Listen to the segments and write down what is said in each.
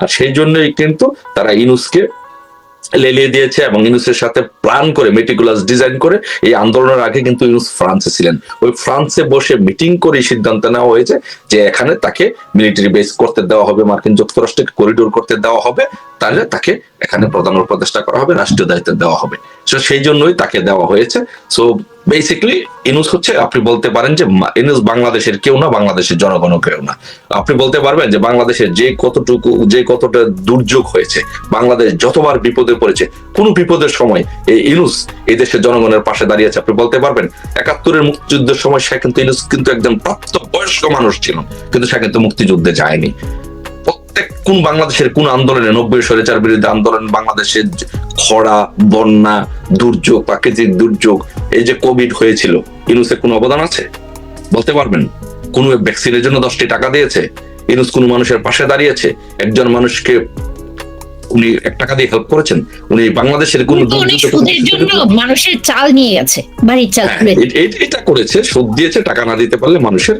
আর সেই জন্যই কিন্তু তারা ইউনূসকে লেলিয়ে দিয়েছে এবং ইউনূসের সাথে প্ল্যান করে মেটিকুলাস ডিজাইন করে এই আন্দোলনের আগে কিন্তু ইউনূস ফ্রান্সে ছিলেন, ওই ফ্রান্সে বসে মিটিং করে সিদ্ধান্ত নেওয়া হয়েছে যে এখানে তাকে মিলিটারি বেস করতে দেওয়া হবে, মার্কিন যুক্তরাষ্ট্রকে করিডোর করতে দেওয়া হবে, তাহলে তাকে এখানে প্রধান উপদেষ্টা করা হবে, রাষ্ট্রীয় দায়িত্ব দেওয়া হবে। সো সেই জন্যই তাকে দেওয়া হয়েছে। সো বেসিক্যালি ইউনূস হচ্ছে, আপনি বলতে পারেন যে ইউনূস বাংলাদেশের কেউ না, বাংলাদেশের জনগণও কেউ না। আপনি বলতে পারবেন যে বাংলাদেশের যে কতটা দুর্যোগ হয়েছে, বাংলাদেশ যতবার বিপদে পড়েছে, কোন বিপদের সময় এই ইউনূস এই দেশের জনগণের পাশে দাঁড়িয়েছে। আপনি বলতে পারবেন ৭১-এর মুক্তিযুদ্ধের সময় সে কিন্তু ইউনূস কিন্তু একজন প্রাপ্ত বয়স্ক মানুষ ছিল, কিন্তু সে কিন্তু মুক্তিযুদ্ধে যায়নি। কোন বাংলাদেশের কোন আন্দোলনে, ৯০ স্বৈরাচার বিরোধী আন্দোলন, বাংলাদেশের খরা, বন্যা, দুর্যোগ, প্রাকৃতিক দুর্যোগ, এই যে কোভিড হয়েছিল, ইউনূসের কোন অবদান আছে বলতে পারবেন? কোন ভ্যাকসিনের জন্য 10টি টাকা দিয়েছে ইউনূস? কোন মানুষের পাশে দাঁড়িয়েছে? একজন মানুষকে উনি 1 টাকা দিয়ে হেল্প করেছেন? উনি বাংলাদেশের কোন মানুষের চাল নিয়ে গেছে, বাড়ির চাল এটা করেছে, সুদ দিয়েছে, টাকা না দিতে পারলে মানুষের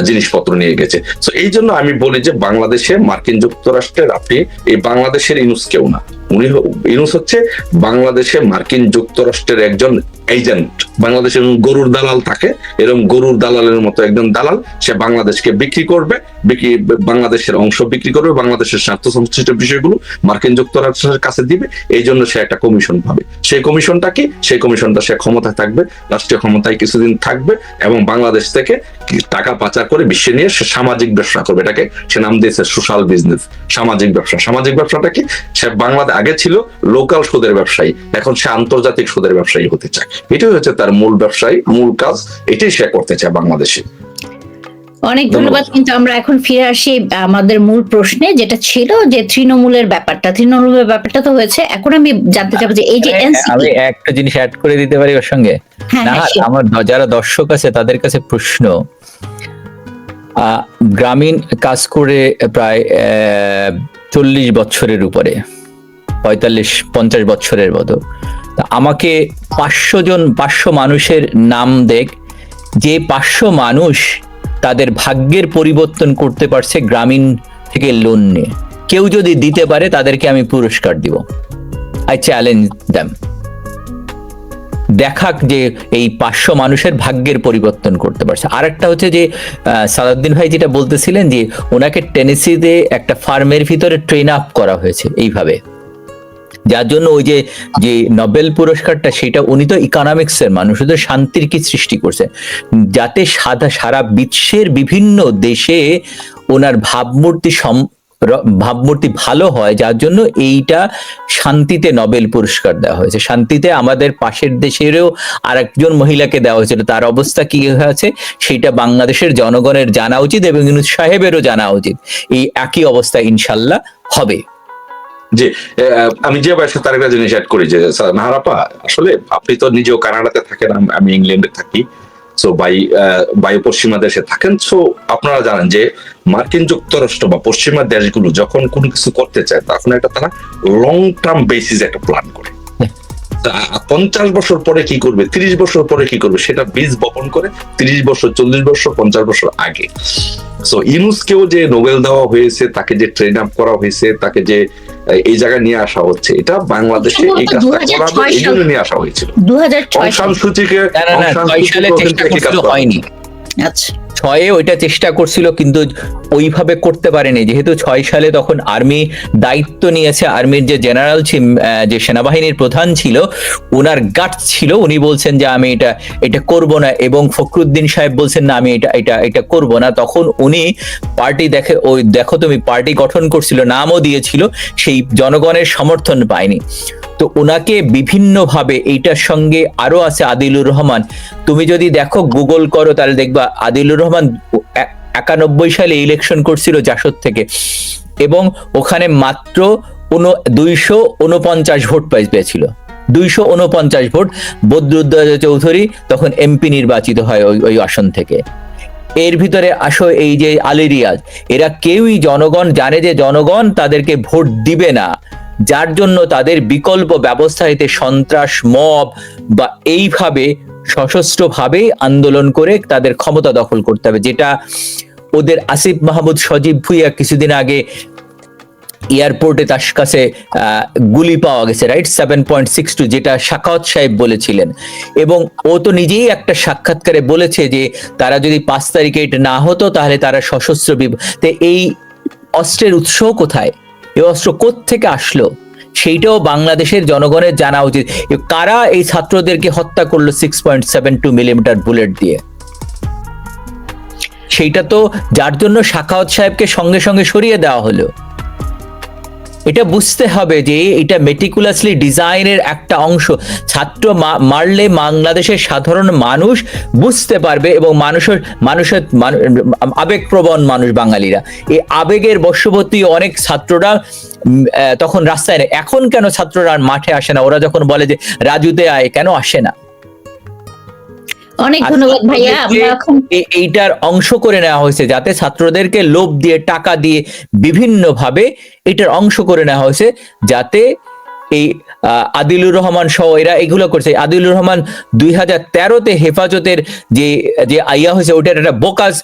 জিনিসপত্র নিয়ে গেছে। তো এই জন্য আমি বলি যে বাংলাদেশে মার্কিন যুক্তরাষ্ট্রের, আপনি এই বাংলাদেশের ইউনূস কেউ না, ইউনূস হচ্ছে বাংলাদেশে মার্কিন যুক্তরাষ্ট্রের একজন এজেন্ট। বাংলাদেশে গরুর দালাল থাকে, এরকম গরুর দালালের মতো একজন দালাল, সে বাংলাদেশকে বিক্রি করবে, বাংলাদেশের অংশ বিক্রি করবে, বাংলাদেশের স্বার্থ সংশ্লিষ্ট বিষয়গুলো মার্কিন যুক্তরাষ্ট্রের কাছে দিবে। এই জন্য সে একটা কমিশন পাবে। সেই কমিশনটা কি? সেই কমিশনটা সে ক্ষমতায় থাকবে, রাষ্ট্রীয় ক্ষমতায় কিছুদিন থাকবে এবং বাংলাদেশ থেকে টাকা পাচার করে বিশ্বে নিয়ে সে সামাজিক ব্যবসা করবে। এটাকে সে নাম দিয়েছে সোশ্যাল বিজনেস, সামাজিক ব্যবসা। সামাজিক ব্যবসাটা কি? সে বাংলাদেশ আগে ছিল লোকাল সুদের ব্যবসায়ী, এখন সে আন্তর্জাতিক সুদের ব্যবসায়ী হতে চায়। এটাই হচ্ছে তার মূল ব্যবসায়ী, মূল কাজ, এটাই সে করতে চায় বাংলাদেশে। অনেক ধন্যবাদ। কিন্তু আমরা এখন ফিরে আসি আমাদের মূল প্রশ্নে, যেটা ছিল যে তৃণমূলের ব্যাপারটা তো হয়েছে। এখন আমি জানতে চাবো যে এই যে আমি একটা জিনিস অ্যাড করে দিতে পারি ওর সঙ্গে। আমার যারা দর্শক আছে তাদের কাছে প্রশ্ন, গ্রামীণ কাজ করে প্রায় 40 বছরের উপরে, 45-50 বছরের মতো, আমাকে 500 মানুষের নাম দেখ যে 500 মানুষ তাদের ভাগ্যের পরিবর্তন করতে পারছে গ্রামীণ থেকে লোন নিয়ে। কেউ যদি দিতে পারে তাদেরকে আমি পুরস্কার দিব। I challenge them. দেখাক যে এই 500 মানুষের ভাগ্যের পরিবর্তন করতে পারছে। আর একটা হচ্ছে যে সালাউদ্দিন ভাই যেটা বলতেছিলেন যে ওনাকে টেনেসিতে একটা ফার্মের ভিতরে ট্রেন আপ করা হয়েছে এইভাবে, যার জন্য ওই যে নোবেল পুরস্কারটা, সেটা উনি তো ইকোনমিক্স এর মানুষ, তো শান্তির কি সৃষ্টি করছে, যাতে সারা বিশ্বের বিভিন্ন দেশে ওনার ভাবমূর্তি ভালো হয়, যার জন্য এইটা শান্তিতে নোবেল পুরস্কার দেওয়া হয়েছে। শান্তিতে আমাদের পাশের দেশেরও আরেকজন মহিলাকে দেওয়া হয়েছিল, তার অবস্থা কি হয়েছে সেটা বাংলাদেশের জনগণের জানা উচিত এবং ইউনূস সাহেবেরও জানা উচিত। এই একই অবস্থা ইনশাল্লাহ হবে। জি, আমি যে ভাইয়ের সাথে আরেকটা জিনিস অ্যাড করি যে নাহারাপা, আসলে আপনি তো নিজেও কানাডাতে থাকেন, আমি ইংল্যান্ডে থাকি, সো বায়ু পশ্চিমা দেশে থাকেন। সো আপনারা জানেন যে মার্কিন যুক্তরাষ্ট্র বা পশ্চিমা দেশগুলো যখন কোনো কিছু করতে চায় তখন তারা লং টার্ম বেসিস একটা প্ল্যান করে। 50 বছর পরে কি করবে, 30 বছর পরে কি করবে, সেটা বীজ বপন করে 30 বছর, 40 বছর, 50 বছর আগে। সো ইউনূসকেও যে নোবেল দেওয়া হয়েছে, তাকে যে ট্রেন আপ করা হয়েছে, তাকে যে এই জায়গায় নিয়ে আসা হচ্ছে, এটা বাংলাদেশে এই কাজটা করাবে এই জন্য নিয়ে আসা হয়েছিল। 2006 সালে চেষ্টা করছিল, হয়নি। আচ্ছা, 6-এ ওইটা চেষ্টা করছিল কিন্তু ওইভাবে করতে পারেনি, যেহেতু 6 সালে তখন আর্মি দায়িত্ব নিয়েছে। আর্মির যে জেনারেল, যে সেনাবাহিনীর প্রধান ছিল, ওনার গাট ছিল, উনি বলছেন যে আমি এটা করব না, এবং ফখরুদ্দিন সাহেব বলছেন না আমি এটা করব না। তখন উনি পার্টি দেখো তুমি পার্টি গঠন করছিল, নামও দিয়েছিল, সেই জনগণের সমর্থন পায়নি। তো ওনাকে বিভিন্নভাবে, এইটার সঙ্গে আরো আছে আদিলুর রহমান, তুমি যদি দেখো গুগল করো তাহলে দেখবা আদিলুর রহমান 91 সালে ইলেকশন করছিল জাসদ থেকে, এবং ওখানে মাত্র 249 ভোট পেয়েছিল, 249 ভোট। বদরুদ্দোজা চৌধুরী তখন এমপি নির্বাচিত হয় ওই আসন থেকে। এর ভিতরে আসো এই যে আলী রিয়াজ, এরা কেউই, জনগণ জানে যে জনগণ তাদেরকে ভোট দিবে না, যার জন্য তাদের বিকল্প ব্যবস্থা হইতে সন্ত্রাস, মব বা এইভাবে সশস্ত্রভাবে আন্দোলন করে তাদের ক্ষমতা দখল করতে হবে, যেটা ওদের আসিফ মাহমুদ, সজীব ভুইয়া কিছুদিন আগে এয়ারপোর্টে তার কাছে গুলি পাওয়া গেছে, রাইট, 7.62, যেটা সাখাওয়াত সাহেব বলেছিলেন। এবং ও তো নিজেই একটা সাক্ষাৎকারে বলেছে যে তারা যদি 5 তারিখে এটা না হতো তাহলে তারা সশস্ত্র তো এই অস্ত্রের উৎস কোথায়, এই অস্ত্র কোত্থেকে আসলো, সেইটাও বাংলাদেশের জনগণের জানা উচিত। কারা এই ছাত্রদেরকে হত্যা করলো 6.72 মিলিমিটার বুলেট দিয়ে, সেইটা তো যার জন্য সাখাওয়াত সাহেবকে সঙ্গে সঙ্গে সরিয়ে দেওয়া হলো। এটা বুঝতে হবে যে এটা মেটিকুলাসলি ডিজাইনের একটা অংশ। ছাত্র মারলে বাংলাদেশের সাধারণ মানুষ বুঝতে পারবে, এবং মানুষের আবেগপ্রবণ মানুষ বাঙালিরা, এই আবেগের বশবর্তী অনেক ছাত্ররা তখন রাস্তায় নেই। এখন কেন ছাত্ররা আর মাঠে আসে না? ওরা যখন বলে যে রাজুতে আয়, কেন আসে না? অনেক ধন্যবাদ ভাইয়া। আমরা এখন এইটার অংশ করে নেওয়া হয়েছে, যাতে ছাত্রদেরকে লোভ দিয়ে, টাকা দিয়ে, বিভিন্ন ভাবে এটার অংশ করে নেওয়া হয়েছে, যাতে এই আদিলুর রহমান সহ এরা এগুলো করছে। আদিলুর রহমান 2013-তে হেফাজতের যে আইয়া হয়েছে, ওটার একটা বোকাস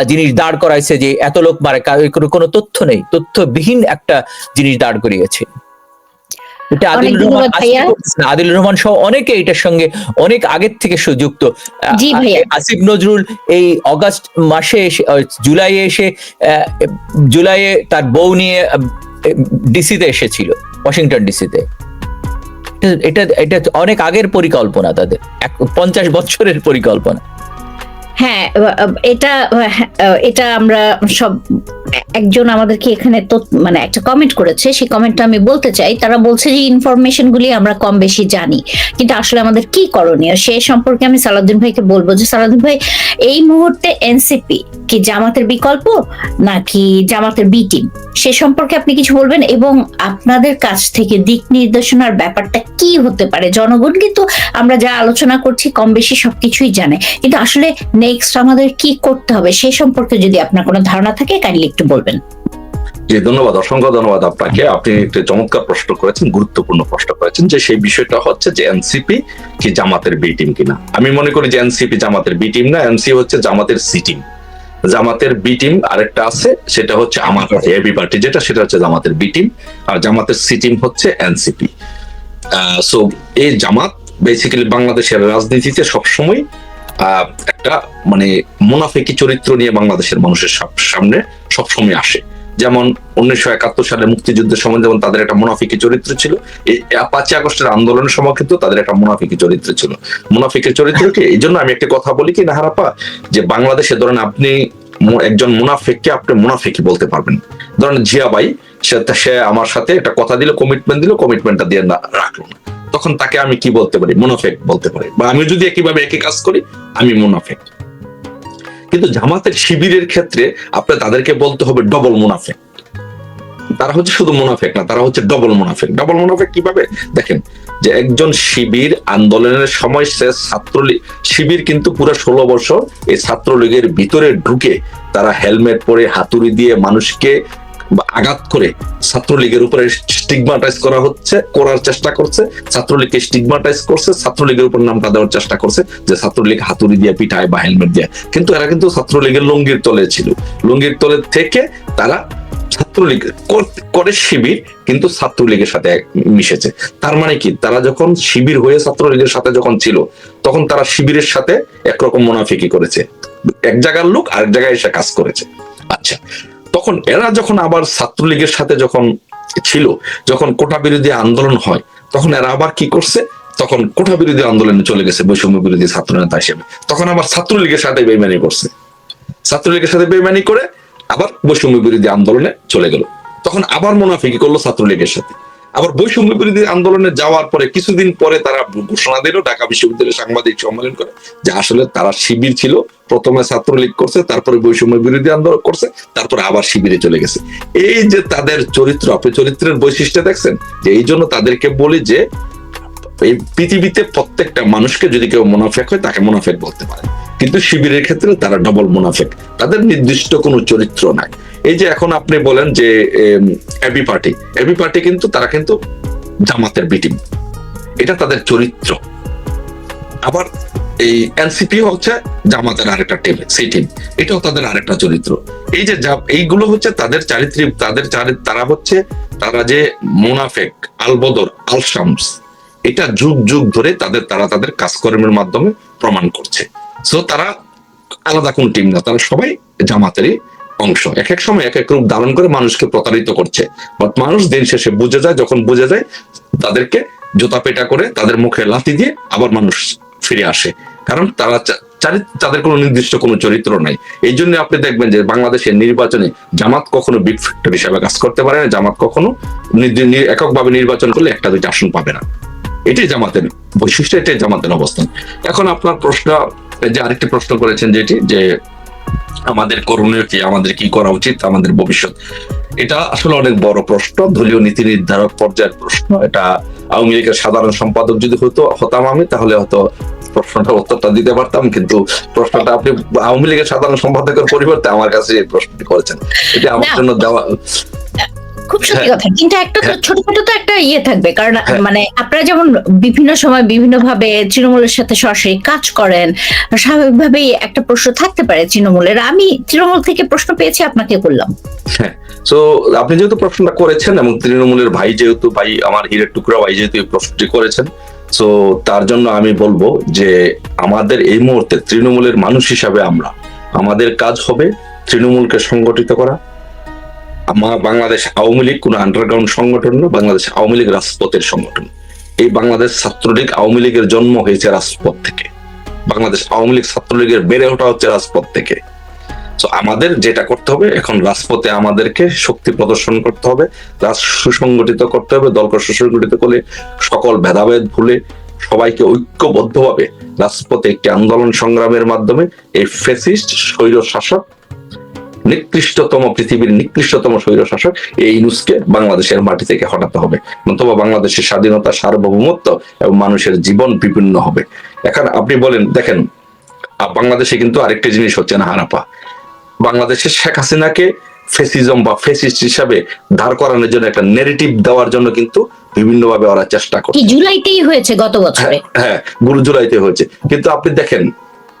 জিনিস দাঁড় করাইছে যে এত লোক মারে, কোনো তথ্য নেই, তথ্যবিহীন একটা জিনিস দাঁড় করিয়েছে। এটা আদিলুর রহমান সহ অনেকে এটার সঙ্গে অনেক আগের থেকে যুক্ত। আসিফ নজরুল এই অগাস্ট মাসে জুলাইয়ে তার বউ নিয়ে ডিসিতে এসেছিল, ওয়াশিংটন ডিসিতে। এটা অনেক আগের পরিকল্পনা, তাদের 50 বছরের পরিকল্পনা। হ্যাঁ, এটা আমরা সব, একজন আমাদেরকে এখানে তো মানে একটা কমেন্ট করেছে, সেই কমেন্টটা আমি বলতে চাই। তারা বলছে যে ইনফরমেশন গুলি আমরা কম বেশি জানি, কিন্তু আসলে আমাদের কি করণীয় সে সম্পর্কে আমি সালাউদ্দিন ভাইকে বলবো যে সালাউদ্দিন ভাই, এই মুহূর্তে এনসিপি কি জামাতের বিকল্প নাকি জামাতের বি টিম, সে সম্পর্কে আপনি কিছু বলবেন, এবং আপনাদের কাছ থেকে দিক নির্দেশনার ব্যাপারটা কি হতে পারে? জনগণ কিন্তু আমরা যা আলোচনা করছি কম বেশি সবকিছুই জানে, কিন্তু আসলে নেক্সট আমাদের কি করতে হবে সে সম্পর্কে যদি আপনার কোনো ধারণা থাকে কাইন্ডলি একটু বলবেন। জি, ধন্যবাদ, অসংখ্য ধন্যবাদ আপনাকে। আপনি একটা চমৎকার প্রশ্ন করেছেন, গুরুত্বপূর্ণ প্রশ্ন করেছেন, যে সেই বিষয়টা হচ্ছে যে এনসিপি কি জামাতের বি টিম কিনা। আমি মনে করি যে এনসিপি জামাতের বি টিম না, এনসি হচ্ছে জামাতের সি টিম। জামাতের বি টিম আরেকটা আছে, সেটা হচ্ছে আমার এবি পার্টি, যেটা সেটা হচ্ছে জামাতের বি টিম, আর জামাতের সি টিম হচ্ছে এনসিপি। সো এই জামাত বেসিক্যালি বাংলাদেশের রাজনীতিতে সবসময় একটা মানে মুনাফিকি চরিত্র নিয়ে বাংলাদেশের মানুষের সামনে সবসময় আসে। যেমন 1971 সালে মুক্তিযুদ্ধের সময় যেমন তাদের একটা মুনাফিকি চরিত্র ছিল, এই 5 আগস্টের আন্দোলনের সময় কিন্তু তাদের একটা মুনাফিকি চরিত্র ছিল। মুনাফিকের চরিত্রকে এই জন্য আমি একটা কথা বলি কি নাহারাপা, যে বাংলাদেশে ধরেন আপনি একজন মুনাফিককে আপনি মুনাফিকি বলতে পারবেন। ধরেন জিয়া ভাই, সে আমার সাথে একটা কথা দিল, কমিটমেন্ট দিল, কমিটমেন্টটা দিয়ে রাখলো না, তখন তাকে আমি কি বলতে পারি? মুনাফিক বলতে পারি। বা আমি যদি একইভাবে একই কাজ করি, আমি মুনাফিক। কিন্তু জামাতের শিবিরের ক্ষেত্রে আপনার তাদেরকে বলতে হবে ডবল মুনাফিক। তারা হচ্ছে শুধু মুনাফিক না, তারা হচ্ছে ডবল মুনাফিক। ডবল মুনাফিক কিভাবে দেখেন, যে একজন শিবির আন্দোলনের সময় সে ছাত্রলীগ, শিবির কিন্তু পুরো 16 বছর এই ছাত্রলীগের ভিতরে ঢুকে তারা হেলমেট পরে হাতুড়ি দিয়ে মানুষকে আঘাত করে ছাত্রলীগের উপরে স্টিগমাটাইজ করার চেষ্টা করছে, ছাত্রলীগকে স্টিগমাটাইজ করছে, ছাত্রলীগের উপর নামটা দেওয়ার চেষ্টা করছে যে ছাত্রলীগ হাতুড়ি দিয়ে পিঠায় বা হেলমেট দিয়ে। কিন্তু এরা কিন্তু ছাত্রলীগের লুঙ্গির তলে ছিল, লুঙ্গির তলে থেকে তারা ছাত্রলীগ করে শিবির কিন্তু ছাত্রলীগের সাথে মিশেছে। তার মানে কি, তারা যখন শিবির হয়ে ছাত্রলীগের সাথে যখন ছিল, তখন তারা শিবিরের সাথে একরকম মুনাফিকি করেছে, এক জায়গার লোক আরেক জায়গায় এসে কাজ করেছে। আচ্ছা, তখন এরা যখন আবার ছাত্রলীগের সাথে যখন ছিল, যখন কোটা বিরোধী আন্দোলন হয়, তখন এরা আবার কি করছে, তখন কোটা বিরোধী আন্দোলনে চলে গেছে বৈষম্য বিরোধী ছাত্র নেতা হিসেবে। তখন আবার ছাত্রলীগের সাথে বেইমানি করছে, ছাত্রলীগের সাথে বেইমানি করে আবার বৈষম্য বিরোধী আন্দোলনে চলে গেল। তখন আবার মুনাফিকি করলো ছাত্রলীগের সাথে। আবার বৈষম্য বিরোধী আন্দোলনে যাওয়ার পরে কিছুদিন পরে তারা ঘোষণা দিল ঢাকা বিশ্ববিদ্যালয়ের সাংবাদিক সম্মেলন করে যে আসলে তারা শিবির ছিল, প্রথমে ছাত্রলীগ করছে, তারপরে বৈষম্য বিরোধী আন্দোলন করছে, তারপরে আবার শিবিরে চলে গেছে। এই যে তাদের চরিত্র, আপনি চরিত্রের বৈশিষ্ট্য দেখছেন, যে এই জন্য তাদেরকে বলি যে এই পৃথিবীতে প্রত্যেকটা মানুষকে যদি কেউ মুনাফিক হয় তাকে মুনাফিক বলতে পারে, কিন্তু শিবিরের ক্ষেত্রে তারা ডবল মুনাফিক, তাদের নির্দিষ্ট কোনো চরিত্র নাই। এই যে এখন আপনি বলেন যে এবি পার্টি কিন্তু তারা কিন্তু জামাতের বি টিম, এটা তাদের চরিত্র। আবার এই এনসিপি হচ্ছে জামাতের আরেকটা টিম, সেই টিম, এটাও তাদের আরেকটা চরিত্র। এই যে এইগুলো হচ্ছে তাদের চারিত্রিক, তারা হচ্ছে, তারা যে মুনাফেক, আলবদর, আল শামস, এটা যুগ যুগ ধরে তারা তাদের কাজকর্মের মাধ্যমে প্রমাণ করছে। সো তারা আলাদা কোন টিম না, তারা সবাই জামাতেরই অংশ। এক এক সময় এক এক রূপ ধারণ করে মানুষকে প্রতারিত করছে, বাট মানুষ দিন শেষে বুঝে যায়, যখন বুঝে যায় তাদেরকে জুতা পেটা করে তাদের মুখে লাথি দিয়ে আবার মানুষ ফিরে আসে, কারণ তাদের কোনো নির্দিষ্ট কোনো চরিত্র নাই। এই জন্য আপনি দেখবেন যে বাংলাদেশের নির্বাচনে জামাত কখনো বিগ ফ্যাক্টর হিসাবে কাজ করতে পারে না। জামাত কখনো এককভাবে নির্বাচন করলে একটা দুইটা আসন পাবে না। এটাই জামাতের বৈশিষ্ট্য, এটাই জামাতের অবস্থান। এখন আপনার প্রশ্ন, যে আরেকটি প্রশ্ন করেছেন যেটি, যে আমাদের করণীয় কি, আমাদের কি করা উচিত, আমাদের ভবিষ্যৎ, এটা আসলে অনেক বড় প্রশ্ন, দলীয় নীতি নির্ধারক পর্যায়ের প্রশ্ন। এটা আওয়ামী লীগের সাধারণ সম্পাদক যদি হতাম আমি, তাহলে হয়তো প্রশ্নটা উত্তরটা দিতে পারতাম, কিন্তু প্রশ্নটা আপনি আওয়ামী লীগের সাধারণ সম্পাদকের পরিবর্তে আমার কাছে এই প্রশ্নটি করেছেন, এটা আমার জন্য দেওয়া খুব সত্যি কথা। কিন্তু একটা তো ছোটখাটো তো একটা থাকবে, কারণ মানে আপনারা যেমন বিভিন্ন সময় বিভিন্ন ভাবে তৃণমূলের সাথে সরাসরি কাজ করেন, স্বাভাবিকভাবেই একটা প্রশ্ন থাকতে পারে তৃণমূলের। আমি তৃণমূল থেকে প্রশ্ন পেয়েছি, আপনাকে করলাম। হ্যাঁ, তো আপনি যেহেতু প্রশ্নটা করেছেন এবং তৃণমূলের ভাই যেহেতু, ভাই আমার হীরের টুকরা ভাই যেহেতু এই প্রশ্নটি করেছেন, তো তার জন্য আমি বলবো যে আমাদের এই মুহূর্তে তৃণমূলের মানুষ হিসাবে আমাদের কাজ হবে তৃণমূলকে সংগঠিত করা। বাংলাদেশ আওয়ামী লীগ কোন আন্ডারগ্রাউন্ড সংগঠন না, বাংলাদেশ আওয়ামী লীগ রাজপথের সংগঠন। এই বাংলাদেশ ছাত্রলীগ আওয়ামী লীগের জন্ম হয়েছে রাজপথ থেকে, বাংলাদেশ আওয়ামী লীগ ছাত্রলীগের বেড়ে ওঠা হচ্ছে রাজপথ থেকে। তো আমাদের যেটা করতে হবে এখন, রাজপথে আমাদেরকে শক্তি প্রদর্শন করতে হবে, সুসংগঠিত করতে হবে, দলকে সুসংগঠিত করে সকল ভেদাভেদ ভুলে সবাইকে ঐক্যবদ্ধভাবে রাজপথে একটি আন্দোলন সংগ্রামের মাধ্যমে এই ফ্যাসিস্ট স্বৈর শাসক, নিকৃষ্টতম, পৃথিবীর নিকৃষ্টতম স্বৈর শাসক এই ইউনূসকে বাংলাদেশের মাটি থেকে হটাতে হবে, নতুবা বাংলাদেশের স্বাধীনতা, সার্বভৌমত্ব এবং মানুষের জীবন বিপন্ন হবে। এখন আপনি বলেন, দেখেন বাংলাদেশে কিন্তু আরেকটি জিনিস হচ্ছে না হারাপা, বাংলাদেশের শেখ হাসিনাকে ফেসিজম বা ফেসিস্ট হিসাবে দাঁড় করানোর জন্য একটা নেগেটিভ দেওয়ার জন্য কিন্তু বিভিন্নভাবে ওরা চেষ্টা করছে। জুলাইতেই হয়েছে, গত বছরে। হ্যাঁ, জুলাইতে হয়েছে। কিন্তু আপনি দেখেন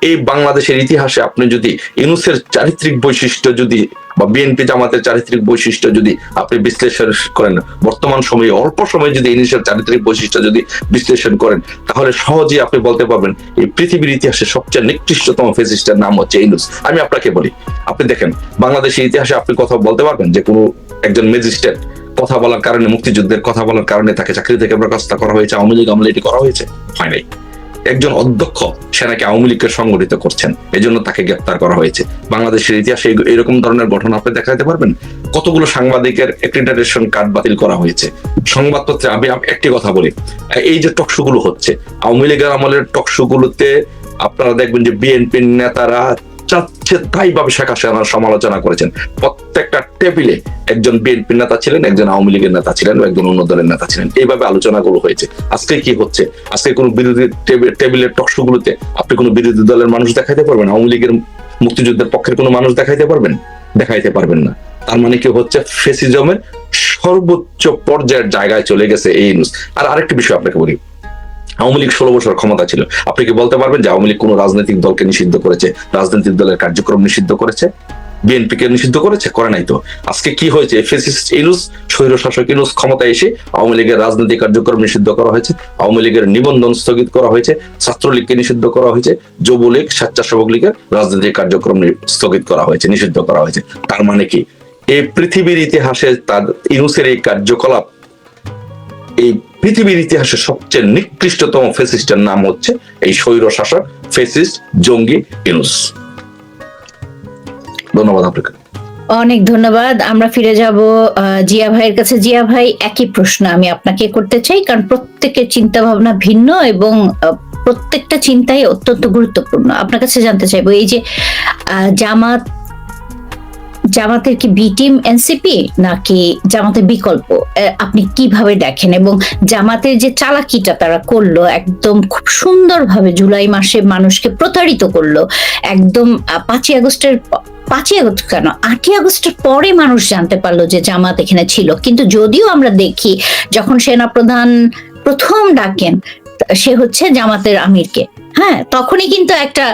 এই বাংলাদেশের ইতিহাসে আপনি যদি ইউনূসের চারিত্রিক বৈশিষ্ট্য যদি, বা বিএনপি জামাতের চারিত্রিক বৈশিষ্ট্য যদি আপনি বিশ্লেষণ করেন, বর্তমান সময়ে অল্প সময়ে যদি ইউনূসের চারিত্রিক বৈশিষ্ট্য যদি বিশ্লেষণ করেন, তাহলে সহজেই আপনি বলতে পারবেন এই পৃথিবীর ইতিহাসে সবচেয়ে নিকৃষ্টতম ফ্যাসিস্টের নাম হচ্ছে ইউনূস। আমি আপনাকে বলি, আপনি দেখেন বাংলাদেশের ইতিহাসে আপনি কথা বলতে পারবেন যে কোনো একজন ম্যাজিস্ট্রেট কথা বলার কারণে, মুক্তিযুদ্ধের কথা বলার কারণে তাকে চাকরি থেকে বরখাস্ত করা হয়েছে, আওয়ামী লীগ আমলে এটি করা হয়েছে? হয় নাই। একজন অধ্যক্ষ সেনাকে আওয়ামী লীগকে সংগঠিত করছেন, এই জন্য তাকে গ্রেপ্তার করা হয়েছে। বাংলাদেশের ইতিহাসে এরকম ধরনের ঘটনা আপনি দেখাতে পারবেন? কতগুলো সাংবাদিকের অ্যাক্রিডিটেশন কার্ড বাতিল করা হয়েছে সংবাদপত্রে। আমি একটি কথা বলি, এই যে টকশো গুলো হচ্ছে, আওয়ামী লীগের আমলের টকশো গুলোতে আপনারা দেখবেন যে বিএনপির নেতারা চাচ্ছে তাই ভাবে শেখ হাসিনার সমালোচনা করেছেন। প্রত্যেকটা টেবিলে একজন বিএনপি নেতা ছিলেন, একজন আওয়ামী লীগের নেতা ছিলেন, একজন অন্য দলের নেতা ছিলেন, এইভাবে আলোচনাগুলো হয়েছে। আজকে কি হচ্ছে? আজকে কোনো বিরোধী টেবিলের টকশো গুলোতে আপনি কোনো বিরোধী দলের মানুষ দেখাইতে পারবেন? আওয়ামী লীগের মুক্তিযুদ্ধের পক্ষের কোনো মানুষ দেখাইতে পারবেন না। তার মানে কি হচ্ছে? ফ্যাসিজমের সর্বোচ্চ পর্যায়ের জায়গায় চলে গেছে এই ইউনূস। আর আরেকটি বিষয় আপনাকে বলি, আওয়ামী লীগ 16 বছর ক্ষমতা ছিল। আপনি কি বলতে পারবেন যে আওয়ামী লীগ কোন রাজনৈতিক দলকে নিষিদ্ধ করেছে, রাজনৈতিক দলের কার্যক্রম নিষিদ্ধ করেছে? বিএনপি কে নিষিদ্ধ করেছে? করে নাই তো। আজকে কি হয়েছে? ফ্যাসিস্ট ইউনূস, স্বৈর শাসক ইউনূস ক্ষমতায় এসে আওয়ামী লীগের রাজনৈতিক কার্যক্রম নিষিদ্ধ করা হয়েছে, আওয়ামী লীগের নিবন্ধন স্থগিত করা হয়েছে, ছাত্রলীগকে নিষিদ্ধ করা হয়েছে, যুবলীগ, স্বেচ্ছাসেবক লীগের রাজনৈতিক কার্যক্রম স্থগিত করা হয়েছে, নিষিদ্ধ করা হয়েছে। তার মানে কি এই পৃথিবীর ইতিহাসে তার ইউনূসের এই কার্যকলাপ, এই পৃথিবীর ইতিহাসে সবচেয়ে নিকৃষ্টতম ফ্যাসিস্টের নাম হচ্ছে এই স্বৈর শাসক ফ্যাসিস্ট জঙ্গি ইউনূস। ধন্যবাদ আপনাকে। অনেক ধন্যবাদ। আমরা ফিরে যাব জিয়া ভাইয়ের কাছে। জিয়া ভাই, একই প্রশ্ন আমি আপনাকে করতে চাই, কারণ প্রত্যেকের চিন্তা ভাবনা ভিন্ন এবং প্রত্যেকটা চিন্তাই অত্যন্ত গুরুত্বপূর্ণ। আপনার কাছে জানতে চাইবো, এই যে জামাতের কি বি টিম এনসিপি নাকি জামাতের বিকল্প, আপনি কিভাবে দেখেন? এবং জামাতের যে চালাকিটা তারা করলো, একদম খুব সুন্দরভাবে জুলাই মাসে মানুষকে প্রতারিত করলো, একদম 5ই আগস্ট কেন 8ই আগস্টের পরে মানুষ জানতে পারলো যে জামাত এখানে ছিল। কিন্তু যদিও আমরা দেখি যখন সেনাপ্রধান প্রথম ডাকেন, সে হচ্ছে জামাতের আমিরকে, হ্যাঁ, তখনই কিন্তু একটা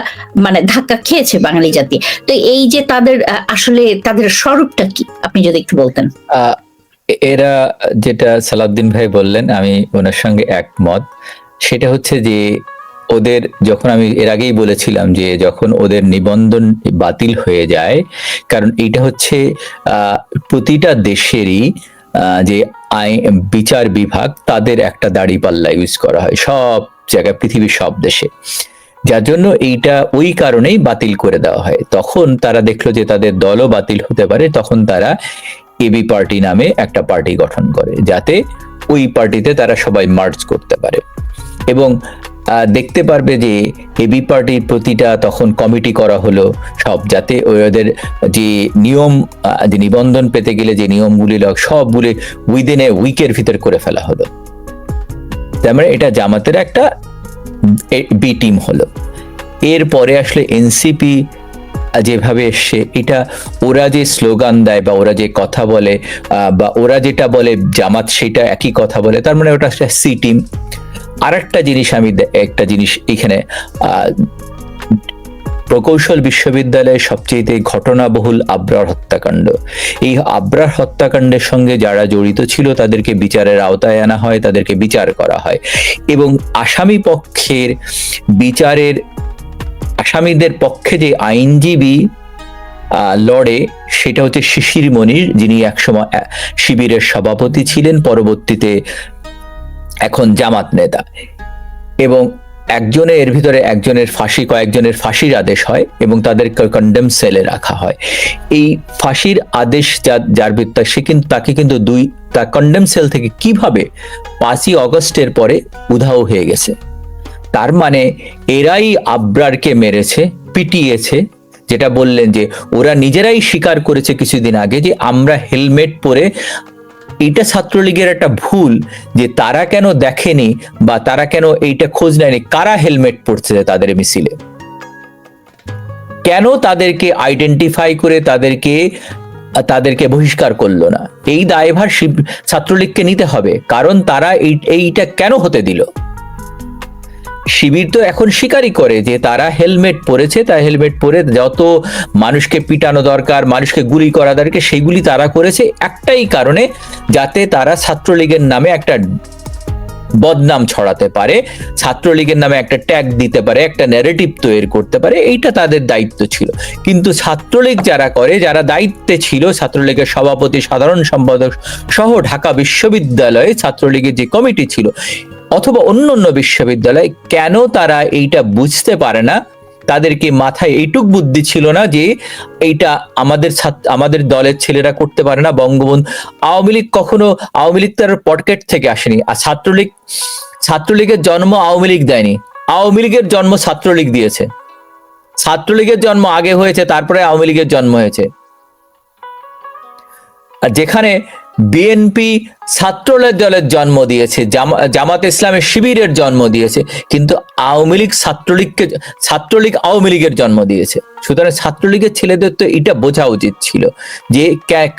মানে ধাক্কা খেয়েছে বাঙালি জাতি। তো এই যে তাদের আসলে তাদের স্বরূপটা কি, আপনি যদি একটু বলতেন। এরা যেটা সালাউদ্দিন ভাই বললেন, আমি ওনার সঙ্গে একমত। সেটা হচ্ছে যে ওদের, যখন আমি এর আগেই বলেছিলাম যে যখন ওদের নিবন্ধন বাতিল হয়ে যায়, কারণ এটা হচ্ছে প্রতিটা দেশেরই যে বিচার বিভাগ, তাদের একটা দাঁড়িপাল্লা ইউজ করা হয় সব জায়গায়, পৃথিবীর সব দেশে। যার জন্য এইটা ওই কারণেই বাতিল করে দেওয়া হয়। তখন তারা দেখলো যে তাদের দলও বাতিল হতে পারে, তখন তারা এবি পার্টি নামে একটা পার্টি গঠন করে, যাতে ওই পার্টিতে তারা সবাই মার্জ করতে পারে। এবং দেখতে পারবে যে এবি পার্টির প্রতিটা তখন কমিটি করা হলো সব, যাতে ওদের যে নিয়ম, যে নিবন্ধন পেতে গেলে যে নিয়মগুলি সবগুলি উইদিন এ উইকের ভিতর করে ফেলা হলো। তার মানে এটা জামাতের একটা বি টিম হলো। এরপরে আসলে এনসিপি যেভাবে এসছে, এটা ওরা যে স্লোগান দেয় বা ওরা যে কথা বলে বা ওরা যেটা বলে জামাত সেটা একই কথা বলে, তার মানে ওটা সি টিম। আর একটা জিনিস একটা জিনিস এখানে, প্রকৌশল বিশ্ববিদ্যালয়ের সবচেয়ে ঘটনাবহুল আবরার হত্যাকাণ্ড, এই আবরার হত্যাকাণ্ডের সঙ্গে যারা জড়িত ছিল তাদেরকে বিচারের আওতায় আনা হয়, তাদেরকে বিচার করা হয়। এবং আসামি পক্ষের বিচারের, আসামিদের পক্ষে যে আইনজীবী লড়ে, সেটা হচ্ছে শিশির মনির, যিনি একসময় শিবিরের সভাপতি ছিলেন, পরবর্তীতে এখন জামাত নেতা। এবং এর ভিতরে কয়েকজনের ফাঁসির আদেশ হয় এবং তাদেরকে কন্ডেম সেলে রাখা হয়। এই ফাঁসির আদেশ যার ভিতরে, তাকে কিন্তু তার কন্ডেম সেল থেকে কিভাবে 5ই অগস্টের পরে উধাও হয়ে গেছে। তার মানে এরাই আবরারকে মেরেছে, পিটিয়েছে। যেটা বললেন যে ওরা নিজেরাই স্বীকার করেছে কিছুদিন আগে যে আমরা হেলমেট পরে, এটা ছাত্রলীগের একটা ভুল যে তারা কেন দেখেনি বা তারা কেন এইটা খোঁজ নেয়নি কারা হেলমেট পরছে তাদের মিছিলে, কেন তাদেরকে আইডেন্টিফাই করে তাদেরকে বহিষ্কার করলো না। এই দায়ভার ছাত্রলীগকে নিতে হবে, কারণ তারা এইটা কেন হতে দিল। শিবির তো এখন স্বীকারই করে যে তারা হেলমেট পরেছে, তারা হেলমেট পরে যত মানুষকে পিটানো দরকার, মানুষকে গুলি করা দরকার, সেগুলি তারা করেছে একটাই কারণে, যাতে তারা ছাত্রলীগের নামে একটা বদনাম ছড়াতে পারে, ছাত্রলীগের নামে একটা ট্যাগ দিতে পারে, একটা ন্যারেটিভ তৈরি করতে পারে। এইটা তাদের দায়িত্ব ছিল। কিন্তু ছাত্রলীগ যারা করে, যারা দায়িত্বে ছিল, ছাত্রলীগের সভাপতি, সাধারণ সম্পাদক সহ ঢাকা বিশ্ববিদ্যালয়ে ছাত্রলীগের যে কমিটি ছিল অথবা অন্য বিশ্ববিদ্যালয়, কেন তারা এইটা বুঝতে পারে না? তাদেরকে মাথায় এইটুক বুদ্ধি ছিল না যে এইটা আমাদের দলের ছেলেরা করতে পারে না। বঙ্গবন্ধু, আওয়ামী লীগ তার পকেট থেকে আসেনি। আর ছাত্রলীগের জন্ম আওয়ামী লীগ দেয়নি, আওয়ামী লীগের জন্ম ছাত্রলীগ দিয়েছে। ছাত্রলীগের জন্ম আগে হয়েছে, তারপরে আওয়ামী লীগের জন্ম হয়েছে। আর যেখানে বিএনপি ছাত্রলীগ দলের জন্ম দিয়েছে, জামাত ইসলামের শিবিরের জন্ম দিয়েছে, কিন্তু আওয়ামী লীগ ছাত্রলীগ আওয়ামী লীগের জন্ম দিয়েছে। সুতরাং ছাত্রলীগের ছেলেদের তো এটা বোঝা উচিত ছিল যে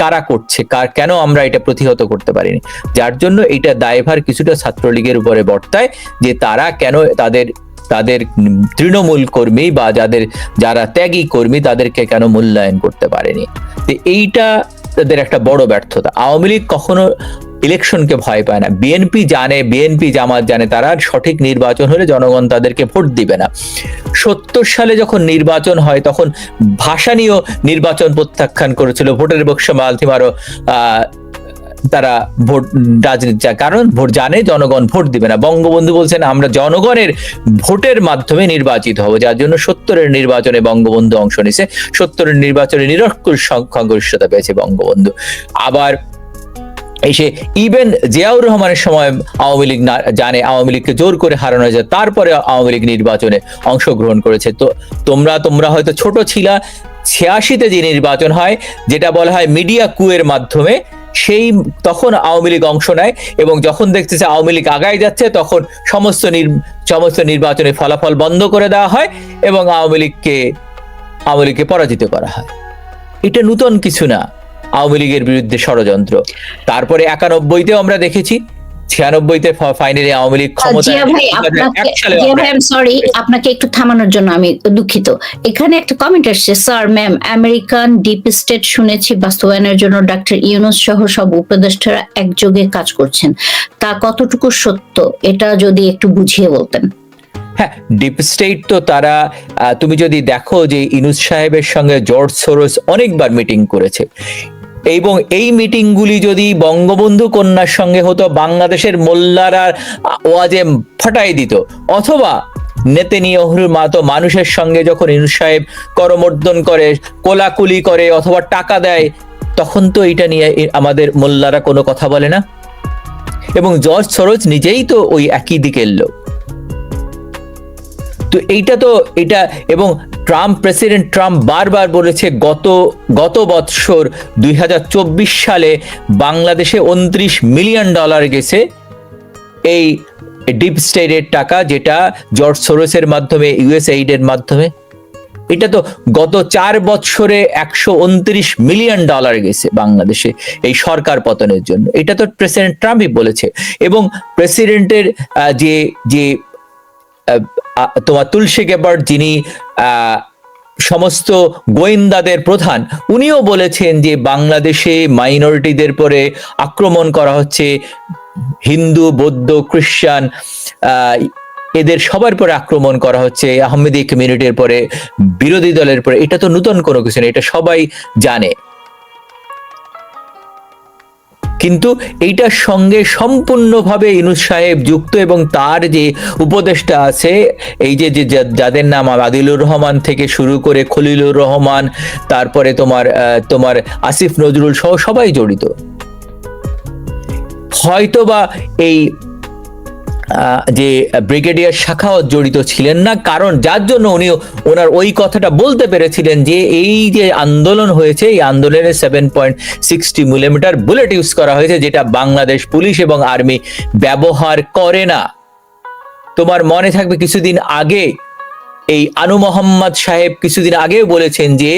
কারা করছে, কেন আমরা এটা প্রতিহত করতে পারিনি। যার জন্য এটা দায়ভার কিছুটা ছাত্রলীগের উপরে বর্তায় যে তারা কেন তাদের তৃণমূল কর্মী বা যারা ত্যাগী কর্মী তাদেরকে কেন মূল্যায়ন করতে পারেনি। তো এইটা তাদের একটা বড় ব্যর্থতা। আওয়ামী লীগ কখনো ইলেকশনকে ভয় পায় না। বিএনপি জামাত জানে তারা সঠিক নির্বাচন হলে জনগণ তাদেরকে ভোট দিবে না। 70 সালে যখন নির্বাচন হয় তখন ভাসানীয় নির্বাচন প্রত্যাখ্যান করেছিল, ভোটের বক্সে মালতি মারো, তারা ভোট রাজনীতি, কারণ ভোট জানে জনগণ ভোট দিবে না। বঙ্গবন্ধু বলছেন আমরা জনগণের ভোটের মাধ্যমে নির্বাচিত হব, যার জন্য 70-এর নির্বাচনে বঙ্গবন্ধু অংশ নিছে। 70-এর নির্বাচনে নিরঙ্কুশ সংখ্যাগরিষ্ঠতা পেয়েছে বঙ্গবন্ধু। আবার এসে ইভেন জিয়াউর রহমানের সময় আওয়ামী লীগ জানে আওয়ামী লীগকে জোর করে হারানো যায়, তারপরে আওয়ামী লীগ নির্বাচনে অংশগ্রহণ করেছে। তো তোমরা হয়তো ছোট ছিলা, 86-তে যে নির্বাচন হয়, যেটা বলা হয় মিডিয়া কুয়ের মাধ্যমে, তখন আওয়ামী লীগ অংশ নেয় এবং যখন দেখতেছে আওয়ামী লীগ আগায় যাচ্ছে তখন সমস্ত নির্বাচনে ফলাফল বন্ধ করে দেওয়া হয় এবং আওয়ামী লীগকে পরাজিত করা হয়। এটা নতুন কিছু না, আওয়ামী লীগের বিরুদ্ধে ষড়যন্ত্র। তারপরে 91-তেও আমরা দেখেছি 96-তে ফাইনালি আওয়ামী লীগ ক্ষমতায় জিয়া ভাই, আসে, 2001 আপনাকে সালে জিয়া আমরা- ভাই, আই এম সরি, আপনাকে একটু থামানোর জন্য আমি দুঃখিত। এখানে একটা কমেন্ট আসছে, sir ma'am, American deep state শুনেছি বাস্তবায়নের জন্য ডক্টর ইউনূস সহ সব উপদেষ্টারা একযোগে কাজ করছেন, তা কতটুকু সত্য, এটা যদি একটু বুঝিয়ে বলতেন। হ্যাঁ, ডিপ স্টেট তো তারা, তুমি যদি দেখো যে ইউনূস সাহেবের সঙ্গে জর্জ সোরস অনেকবার মিটিং করেছে, এবং এই মিটিংগুলি যদি বঙ্গবন্ধু কন্যার সঙ্গে হতো, বাংলাদেশের মোল্লারা ওয়াজে ফাটাই দিত, অথবা নেতানিয়াহুর মতো মানুষের সঙ্গে যখন ইউনূস সাহেব করমর্দন করে, কোলাকুলি করে, অথবা টাকা দেয়, তখন তো এটা নিয়ে আমাদের মোল্লারা কোনো কথা বলে না। এবং জর্জ সোরস নিজেই তো ওই একই দিকের লোক। তো এটা এবং প্রেসিডেন্ট ট্রাম্প বারবার বলেছে গত বৎসর 2024 সালে বাংলাদেশে $29 মিলিয়ন গেছে এই ডিপ স্টেটের টাকা, যেটা জর্জ সোরসের মাধ্যমে, ইউএসএইড এর মাধ্যমে। এটা তো গত 4 বছরে $129 মিলিয়ন গেছে বাংলাদেশে এই সরকার পতনের জন্য। এটা তো প্রেসিডেন্ট ট্রাম্পই বলেছে। এবং প্রেসিডেন্টের যে তোমার তুলসী গ্যাবার্ড, যিনি সমস্ত গোয়েন্দাদের প্রধান, উনিও বলেছেন যে বাংলাদেশে মাইনরিটিদের পরে আক্রমণ করা হচ্ছে, হিন্দু, বৌদ্ধ, খ্রিস্টান, এদের সবার পরে আক্রমণ করা হচ্ছে, আহমেদি কমিউনিটির পরে, বিরোধী দলের পরে। এটা তো নতুন কোনো কিছু না, এটা সবাই জানে। কিন্তু এইটার সঙ্গে সম্পূর্ণভাবে ইউনূস সাহেব যুক্ত, এবং তার যে উপদেষ্টা আছে, এই যে যাদের নাম আদিলুর রহমান থেকে শুরু করে খলিলুর রহমান, তারপরে তোমার আসিফ নজরুল সহ সবাই জড়িত। হয়তোবা এই যে ব্রিগেডিয়ার শাখাওয়াত জড়িত ছিলেন না, কারণ যার জন্য উনি ওনার ওই কথাটা বলতে পেরেছিলেন যে এই যে আন্দোলন হয়েছে, এই আন্দোলনে 7.60 মিলিমিটার বুলেট ইউজ করা হয়েছে, যেটা বাংলাদেশ পুলিশ এবং আর্মি ব্যবহার করে না। তোমার মনে থাকবে কিছুদিন আগে এই আনু মোহাম্মদ সাহেব কিছুদিন আগেও বলেছেন যে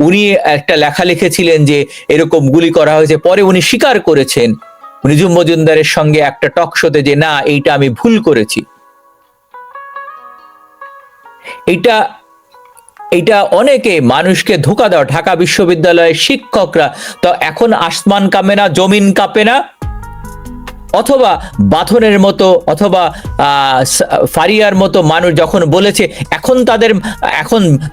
উনি একটা লেখা লিখেছিলেন যে এরকম গুলি করা হয়েছে, পরে উনি স্বীকার করেছেন নিজুম মজুমদারের সঙ্গে একটা টক শোতে যে না, এইটা আমি ভুল করেছি। এইটা অনেকে মানুষকে ধোঁকা দেওয়া। ঢাকা বিশ্ববিদ্যালয়ের শিক্ষকরা তো এখন আসমান কাঁপে না, জমিন কাঁপে না, অথবা বাথনের মতো, অথবা ফারিয়ার মতো মানুষ যখন বলেছে, এখন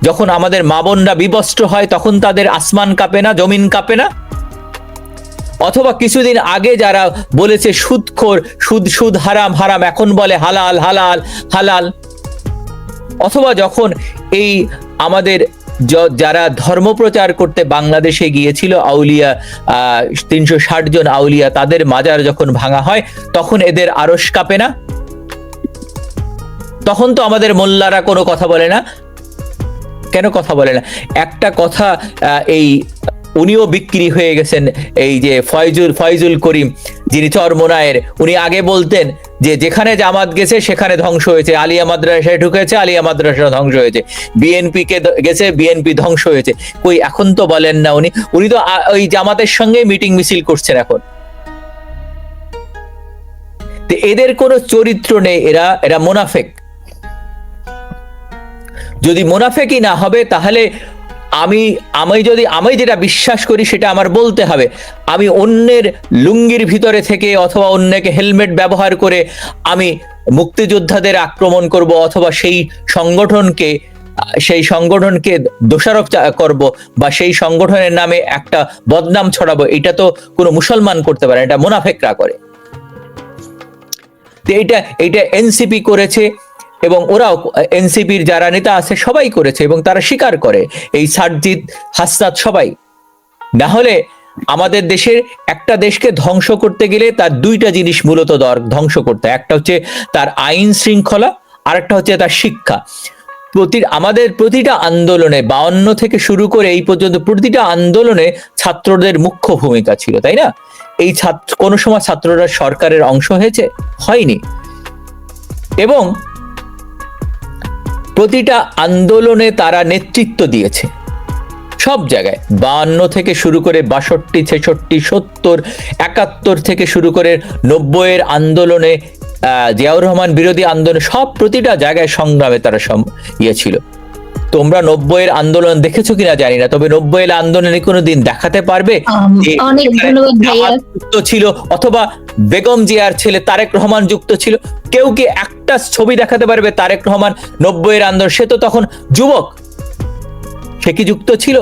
যখন আমাদের মা বোনরা বিবস্ত্র হয়, তখন তাদের আসমান কাঁপে না, জমিন কাঁপে না। অথবা কিছুদিন আগে যারা বলেছে সুদখোর, সুদ হারাম হারাম, এখন বলে হালাল হালাল হালাল। অথবা যখন এই আমাদের যারা ধর্মপ্রচার করতে বাংলাদেশে গিয়েছিল আউলিয়া, 360 জন আউলিয়া, তাদের মাজার যখন ভাঙা হয়, তখন এদের আরশ কাঁপে না। তখন তো আমাদের মোল্লারা কোনো কথা বলে না। কেন কথা বলে না? একটা কথা, এই উনিও বিক্রি হয়ে গেছেন, এই যে ফয়জুল করিম, যিনি চরমোনায়ের, উনি আগে বলতেন যে যেখানে জামাত গেছে সেখানে ধ্বংস হয়েছে, আলিয়া মাদ্রাসায় ঢুকেছে, আলিয়া মাদ্রাসা ধ্বংস হয়েছে, বিএনপি কে গেছে, বিএনপি ধ্বংস হয়েছে। কই, এখন তো বলেন না। উনি তো ওই জামাতের সঙ্গে মিটিং মিছিল করছেন এখন। এদের কোনো চরিত্র নেই, এরা মুনাফেক। যদি মুনাফেকই না হবে, তাহলে আমি যেটা বিশ্বাস করি সেটা আমার বলতে হবে। আমি অন্যের লুঙ্গির ভিতরে থেকে, অথবা অন্যকে হেলমেট ব্যবহার করে আমি মুক্তিযোদ্ধাদের আক্রমণ করব, অথবা সেই সংগঠনকে দোষারোপ করব, বা সেই সংগঠনের নামে একটা বদনাম ছড়াবো, এটা তো কোনো মুসলমান করতে পারে না, এটা মুনাফেকরা করে। এইটা এনসিপি করেছে, এবং ওরাও, এনসিপির যারা নেতা আছে সবাই করেছে, এবং তারা স্বীকার করে, এই সারজিৎ, হাসনাত সবাই। না হলে আমাদের দেশের একটা দেশকে ধ্বংস করতে গেলে তার দুইটা জিনিস মূলত ধ্বংস করতে হয়। একটা হচ্ছে তার আইন শৃঙ্খলা, আর একটা হচ্ছে তার শিক্ষা। আমাদের প্রতিটা আন্দোলনে 52 থেকে শুরু করে এই পর্যন্ত প্রতিটা আন্দোলনে ছাত্রদের মুখ্য ভূমিকা ছিল, তাই না? এই কোনো সময় ছাত্ররা সরকারের অংশ হয়নি। এবং প্রতিটা আন্দোলনে তারা নেতৃত্ব দিয়েছে, সব জায়গায় 52 থেকে শুরু করে 62, 66, 70, 71 থেকে শুরু করে 90-এর আন্দোলনে, জিয়াউর রহমান বিরোধী আন্দোলনে, সব প্রতিটা জায়গায় সংগ্রামে তারা ছিল। তোমরা 90-এর আন্দোলন দেখেছো কিনা জানি না, তবে 90-এর আন্দোলনে কোনোদিন দেখাতে পারবে যে অনেক ধন্যবাদ ভাইয়া। জামাত যুক্ত ছিল অথবা বেগম জিয়ার ছেলে তারেক রহমান যুক্ত ছিল? কেউ কি একটা ছবি দেখাতে পারবে তারেক রহমান 90-এর আন্দোলন? সে তো তখন যুবক, সে কি যুক্ত ছিল?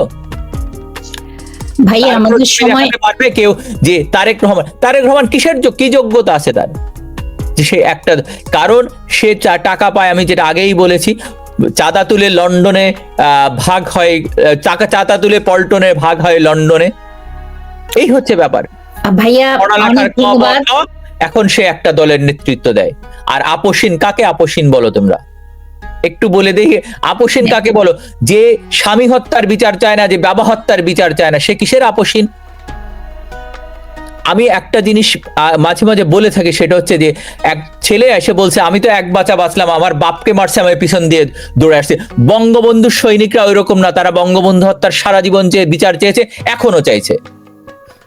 ভাইয়া আমাদের সময় দেখাতে পারবে কেউ যে তারেক রহমান কিসের কি যোগ্যতা আছে তার, যে সে একটা, কারণ সে টাকা পায়, আমি যেটা আগেই বলেছি, চাঁদা তুলে লন্ডনে ভাগ হয়, চাঁদা তুলে পল্টনে ভাগ হয় লন্ডনে, এই হচ্ছে ব্যাপার। ভাইয়া অনেক ধন্যবাদ। এখন সে একটা দলের নেতৃত্ব দেয়। আর আপোষহীন, কাকে আপোষহীন বলো তোমরা? একটু বলে দেখি, আপোষহীন কাকে বলো? যে স্বামী হত্যার বিচার চায় না, যে বাবা হত্যার বিচার চায় না, সে কিসের আপোষহীন? আমি একটা জিনিস মাঝে মাঝে বলে থাকি, সেটা হচ্ছে যে এক ছেলে এসে বলছে আমি তো এক বাঁচা বাঁচলাম, আমার বাপকে মারছে, আমি পিছন দিয়ে দৌড়ে আসছে। বঙ্গবন্ধুর সৈনিকরা ওই রকম না, তারা বঙ্গবন্ধু হত্যার সারা জীবন যে বিচার চেয়েছে, এখনো চাইছে।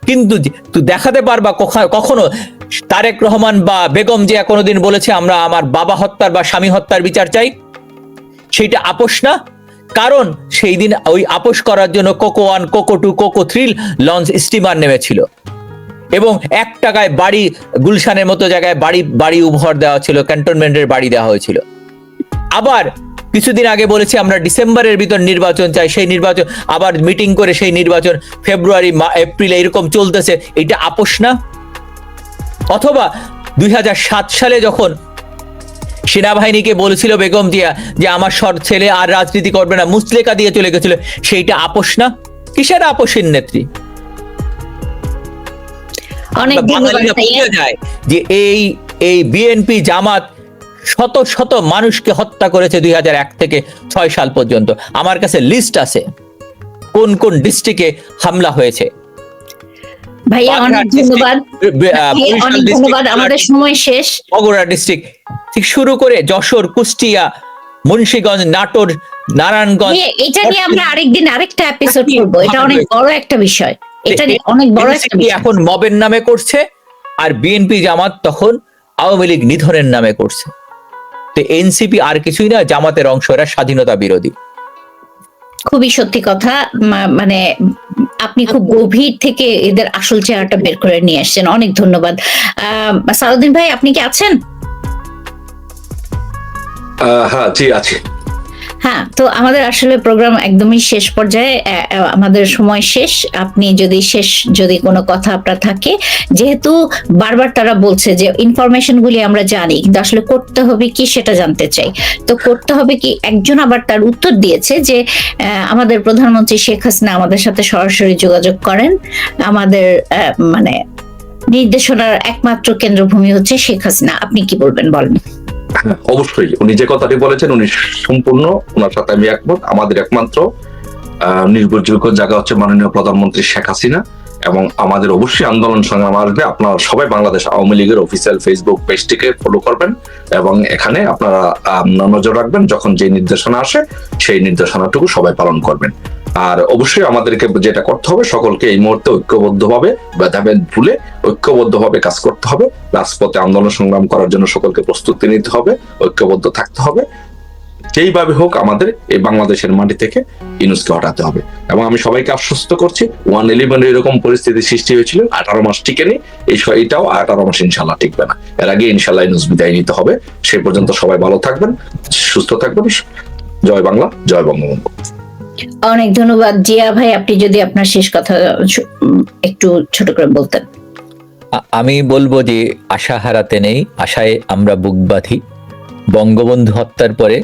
কিন্তু তুই দেখাতে পারবা কখনো তারেক রহমান বা বেগম জিয়া কোনোদিন বলেছে আমরা আমার বাবা হত্যার বা স্বামী হত্যার বিচার চাই? সেইটা আপোষ না? কারণ সেই দিন ওই আপোষ করার জন্য cocoa 1, cocoa 2, cocoa 3 launch steamer নেমেছিল, এবং 1 টাকায় বাড়ি, গুলশানের মতো জায়গায় বাড়ি উপহার দেওয়া ছিল, ক্যান্টনমেন্টের বাড়ি দেওয়া হয়েছিল। আবার কিছুদিন আগে বলেছি আমরা ডিসেম্বরের ভিতর নির্বাচন চাই, সেই নির্বাচন আবার মিটিং করে সেই নির্বাচন ফেব্রুয়ারি, এপ্রিল এরকম চলতেছে, এটা আপোষ না? অথবা 2007 সালে যখন সেনাবাহিনীকে বলেছিল বেগম জিয়া যে আমার ছেলে আর রাজনীতি করবে না, মুচলেকা দিয়ে চলে গেছিল, সেইটা আপোষ না? কিসের আপোষহীন নেত্রী? অনেক ধন্যবাদ ভাইয়া। যায় যে এই বিএনপি জামাত শত শত মানুষকে হত্যা করেছে 2001 থেকে 6 সাল পর্যন্ত। আমার কাছে লিস্ট আছে কোন কোন ডিস্ট্রিক্টে হামলা হয়েছে। ভাইয়া অনেক ধন্যবাদ, অনেক ধন্যবাদ। আমাদের সময় শেষ। বগুড়া ডিস্ট্রিক্ট ঠিক শুরু করে যশোর, কুষ্টিয়া, মুন্সিগঞ্জ, নাটোর, নারায়ণগঞ্জ, এটা নিয়ে আমরা আরেকদিন আরেকটা এপিসোড করব। এটা অনেক বড় একটা বিষয়, এটা অনেক বড় একটা বিষয়। এখন মবের নামে করছে, আর বিএনপি জামাত তখন আওয়ামী লীগ নিধনের নামে করছে। তো এনসিপি আর কিছুই না, জামাতের অংশ, এরা স্বাধীনতা বিরোধী। খুবই সত্যি কথা, মানে আপনি খুব গভীর থেকে এদের আসল চেহারাটা বের করে নিয়ে আসছেন। অনেক ধন্যবাদ। সালাউদ্দিন ভাই, আপনি কি আছেন? হ্যাঁ, জি আছি। হ্যাঁ, তো আমাদের আসলে প্রোগ্রাম একদমই শেষ পর্যায়ে, আমাদের সময় শেষ। আপনি যদি কোনো কথা আপনার থাকে, যেহেতু বারবার তারা বলছে যে ইনফরমেশন গুলি আমরা জানি, কিন্তু আসলে করতে হবে কি সেটা জানতে চাই। তো করতে হবে কি, একজন আবার তার উত্তর দিয়েছে যে আমাদের প্রধানমন্ত্রী শেখ হাসিনা আমাদের সাথে সরাসরি যোগাযোগ করেন, আমাদের মানে নির্দেশনার একমাত্র কেন্দ্রভূমি হচ্ছে শেখ হাসিনা। আপনি কি বলবেন, বলেন। অবশ্যই উনি যে কথাটি বলেছেন, উনি সম্পূর্ণ, ওনার সাথে আমি একমত। আমাদের একমাত্র নির্ভরযোগ্য জায়গা হচ্ছে মাননীয় প্রধানমন্ত্রী শেখ হাসিনা, এবং আমাদের অবশ্যই আন্দোলন সংগ্রাম আসবে। আপনারা সবাই বাংলাদেশ আওয়ামী লীগের অফিসিয়াল ফেসবুক পেজটিকে ফলো করবেন, এবং এখানে আপনারা নজর রাখবেন, যখন যে নির্দেশনা আসে সেই নির্দেশনাটুকু সবাই পালন করবেন। আর অবশ্যই আমাদেরকে যেটা করতে হবে, সকলকে এই মুহূর্তে ঐক্যবদ্ধভাবে, ভেদাভেদ ভুলে ঐক্যবদ্ধভাবে কাজ করতে হবে। রাজপথে আন্দোলন সংগ্রাম করার জন্য সকলকে প্রস্তুতি নিতে হবে, ঐক্যবদ্ধ থাকতে হবে। যেইভাবে হোক আমাদের এই বাংলাদেশের মাটি থেকে ইউনূসকে হটাতে হবে। এবং আমি সবাইকে আশ্বস্ত করছি, 111 এরকম পরিস্থিতি সৃষ্টি হয়েছিল, 18 মাস টিকেনি, এটাও 18 মাস ইনশাল্লাহ টিকবে না। এর আগে ইনশাল্লাহ ইউনূস বিদায় নিতে হবে। সেই পর্যন্ত সবাই ভালো থাকবেন, সুস্থ থাকবেন। জয় বাংলা, জয় বঙ্গবন্ধু। অনেক ধন্যবাদ। জিয়া ভাই, আপনি যদি আপনার শেষ কথা একটু ছোট করে বলতেন। আমি বলবো যে আশা হারাতে নেই, আশায় আমরা বুক বাঁধি। বঙ্গবন্ধু হত্যার পরে